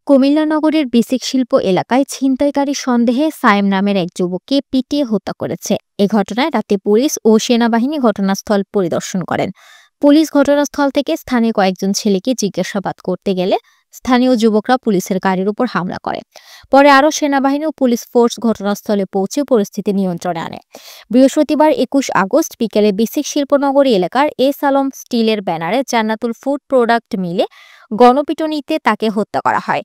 কুমিল্লা নগরের বেসিক শিল্প এলাকায় ছিনতাইকারী সন্দেহে সায়েম নামের এক যুবককে পিটিয়ে হত্যা করেছে। এ ঘটনায় রাতে পুলিশ ও সেনাবাহিনী ঘটনাস্থল পরিদর্শন করেন। পুলিশ ঘটনাস্থল থেকে স্থানীয় কয়েকজন ছেলেকে জিজ্ঞাসাবাদ করতে গেলে স্থানীয় যুবকরা পুলিশের গাড়ির উপর হামলা করে। পরে আরও সেনাবাহিনী ও পুলিশ ফোর্স ঘটনাস্থলে পৌঁছে পরিস্থিতি নিয়ন্ত্রণে আনে। বৃহস্পতিবার ২১ আগস্ট বিকেলে বেসিক শিল্পনগরী এলাকার এস আলম স্টিলের ব্যানারে জান্নাতুল ফুড প্রোডাক্ট মিলে গণপিটুনিতে তাকে হত্যা করা হয়।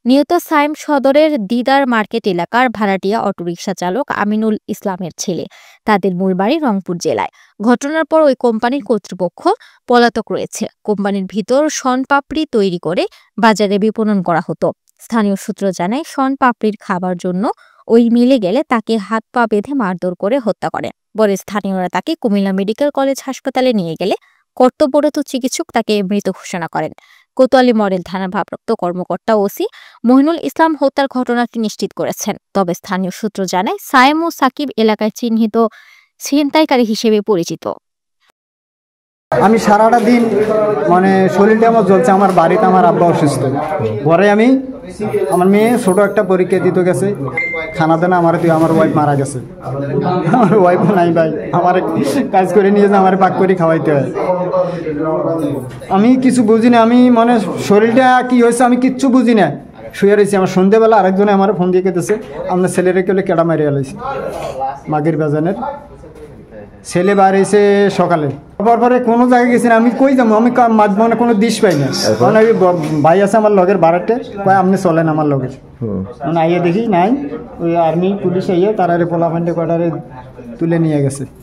নিহত সায়েম সদরের দিদার মার্কেট এলাকার ভাড়াটিয়া অটোরিকশা চালক আমিনুল ইসলামের ছেলে। তাদের মূল বাড়ি রংপুর জেলায়। ঘটনার পর ওই কোম্পানির কর্তৃপক্ষ পলাতক রয়েছে। কোম্পানির ভিতর শনপাপড়ি তৈরি করে বাজারে বিপণন করা হতো। স্থানীয় সূত্র জানায়, শনপাপড়ির খাবার জন্য ওই মিলে গেলে তাকে হাত পা বেঁধে মারধর করে হত্যা করে। পরে স্থানীয়রা তাকে কুমিল্লা মেডিকেল কলেজ হাসপাতালে নিয়ে গেলে কর্তব্যরত চিকিৎসক তাকে মৃত ঘোষণা করেন। কোতোয়ালি মডেল থানার ভারপ্রাপ্ত কর্মকর্তা ওসি মহিনুল ইসলাম হত্যার ঘটনাটি নিশ্চিত করেছেন। তবে স্থানীয় সূত্র জানায়, সায়েম ও সাকিব এলাকায় চিহ্নিত ছিনতাইকারী হিসেবে পরিচিত। আমি সারাটা দিন শরীরটা আমার জ্বলছে। আমার বাড়িতে আমার আব্বা অসুস্থ। পরে আমার মেয়ে ছোট একটা পরীক্ষা দিতে গেছে, খানা দানা আমার ওয়াইফ মারা গেছে। আমার ওয়াইফ নাই ভাই, আমার কাজ করে নিয়ে যে আমার পাক করে খাওয়াইতে হয়। আমি কিছু বুঝি না। আমি শরীরটা কি হয়েছে আমি কিচ্ছু বুঝি না। শুয়ে রয়েছি। আমার সন্ধ্যেবেলা আরেকজনে আমার ফোন দিয়ে কেটেছে, আপনার ছেলেরে কেলে কেডা মারিয়ে আলাইছে। মাগের বাজানের ছেলে বাইরে এসে সকালে পরে কোনো জায়গায় গেছি না। আমি কই যাবো, আমি কোনো দিশ পাই না। কারণ ওই ভাই আছে আমার লগের বাড়াতে, কয় আপনি চলেন আমার লগের। আইয়ে দেখি নাই, ওই আর্মি পুলিশ আইয়ে তারা পোলা ফান্ডে কটারে তুলে নিয়ে গেছে।